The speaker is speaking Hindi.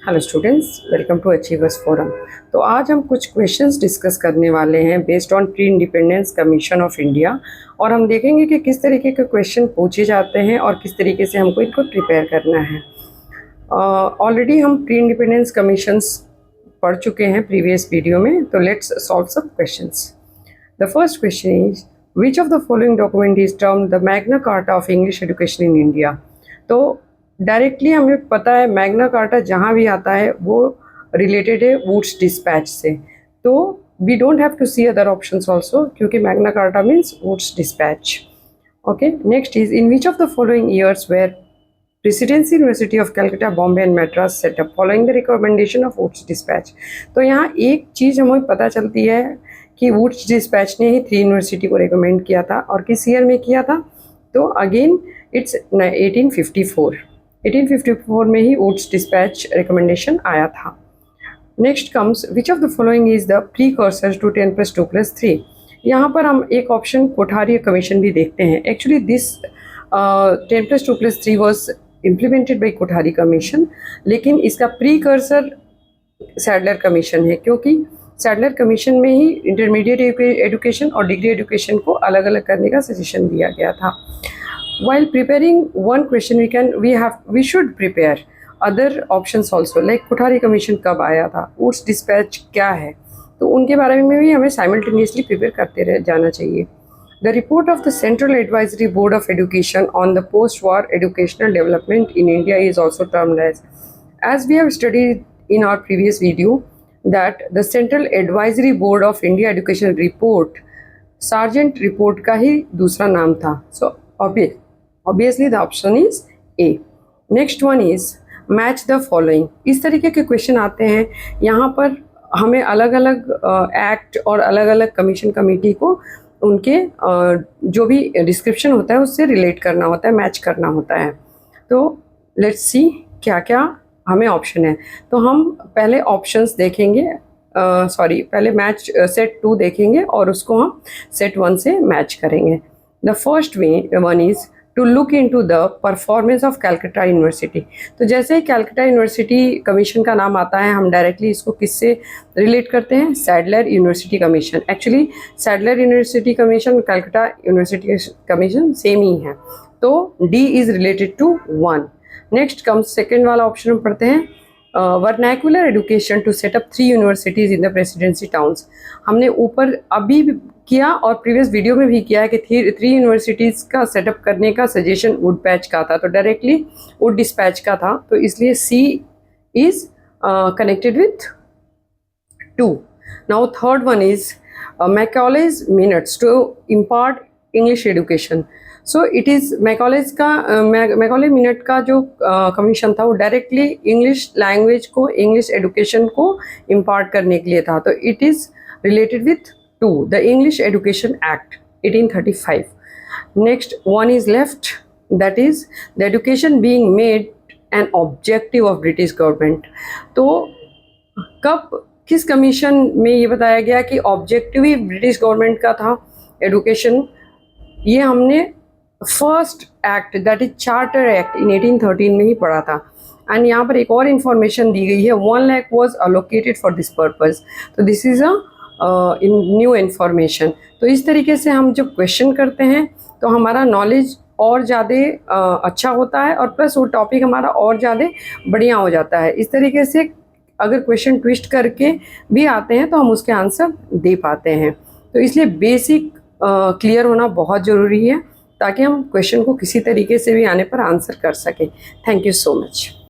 Hello students, welcome to achievers forum. तो आज हम कुछ क्वेश्चंस डिस्कस करने वाले हैं based on pre independence commission of India, और हम देखेंगे कि किस तरीके के क्वेश्चन पूछे जाते हैं और किस तरीके से हमको इनको प्रिपेयर करना है। ऑलरेडी हम प्री इंडिपेंडेंस कमीशंस पढ़ चुके हैं प्रीवियस वीडियो में, तो let's solve some questions. The first question is which of the following document is termed the magna carta of English education in India. तो डायरेक्टली हमें पता है मैग्ना कार्टा जहाँ भी आता है वो रिलेटेड है वुड्स डिस्पैच से, तो we don't have to see other options also, क्योंकि Magna Carta means Woods dispatch. Okay, next is in which of the following years were presidency university of Calcutta, Bombay and Madras set up following the recommendation of Woods dispatch. तो यहाँ एक चीज़ हमें पता चलती है कि वुड्स डिस्पैच ने ही 3 यूनिवर्सिटी को रिकमेंड किया था, और किस ईयर में किया था, तो अगेन इट्स 1854 में ही वुड्स डिस्पैच रिकमेंडेशन आया था। Next comes which of the following is the precursor to 10+2+3। यहाँ पर हम एक ऑप्शन कोठारी कमीशन भी देखते हैं। Actually this 10+2+3 was implemented by Kothari commission, लेकिन इसका प्रीकर्सर सैडलर कमीशन है, क्योंकि सैडलर कमीशन में ही इंटरमीडिएट एजुकेशन और डिग्री एजुकेशन को अलग अलग करने का सजेशन दिया गया था। While preparing one question, we should prepare other options also, like Kothari commission कब आया था, वुड्स डिस्पैच क्या है, तो उनके बारे में भी हमें साइमल्टेनियसली प्रिपेयर करते रह जाना चाहिए। The report of the Central Advisory Board of Education on the post-war educational development in India is also termed as we have studied in our previous video, that the Central Advisory Board of India Education Report, Sargent Report का ही दूसरा नाम था। So obviously the option is A. Next one is match the following। इस तरीके के क्वेश्चन आते हैं। यहाँ पर हमें अलग अलग एक्ट और अलग अलग कमीशन कमेटी को उनके जो भी डिस्क्रिप्शन होता है उससे रिलेट करना होता है, मैच करना होता है। तो लेट्स सी क्या क्या हमें ऑप्शन है। तो हम पहले ऑप्शंस देखेंगे, पहले मैच सेट 2 देखेंगे और उसको हम सेट 1 से मैच करेंगे। The first one is to look into the performance of Calcutta university. तो जैसे ही कैलकाटा यूनिवर्सिटी कमीशन का नाम आता है, हम डायरेक्टली इसको किससे रिलेट करते हैं, Sadler university commission. Actually Sadler university commission और कैलकाटा यूनिवर्सिटी कमीशन सेम ही है, तो D is related to 1। Next comes second वाला ऑप्शन हम पढ़ते हैं, vernacular education to set up 3 universities in the presidency towns. हमने ऊपर अभी भी किया और प्रीवियस वीडियो में भी किया है कि 3 यूनिवर्सिटीज़ का सेटअप करने का सजेशन वुड पैच का था, तो डायरेक्टली वुड डिस्पैच का था, तो इसलिए C is connected with 2। Now third one is Macaulay's minutes to impart English education. So it is Macaulay minute का जो कमीशन था वो डायरेक्टली इंग्लिश लैंग्वेज को, इंग्लिश एजुकेशन को इम्पार्ट करने के लिए था, तो it is related with 2, the English education act 1835। Next one is left, that is the education being made an objective of British government. तो कब किस कमीशन में ये बताया गया कि ऑब्जेक्टिव ही ब्रिटिश गवर्नमेंट का था एजुकेशन, ये हमने first act that is charter act in 1813 में ही पढ़ा था। एंड यहाँ पर एक और इन्फॉर्मेशन दी गई है, 1 lakh was allocated for this purpose, तो this is a new information. तो इस तरीके से हम जब क्वेश्चन करते हैं तो हमारा नॉलेज और ज़्यादा अच्छा होता है, और प्लस वो टॉपिक हमारा और ज़्यादा बढ़िया हो जाता है। इस तरीके से अगर क्वेश्चन ट्विस्ट करके भी आते हैं तो हम उसके आंसर दे पाते हैं। तो इसलिए बेसिक क्लियर होना बहुत ज़रूरी है, ताकि हम क्वेश्चन को किसी तरीके से भी आने पर आंसर कर सकें। Thank you so much.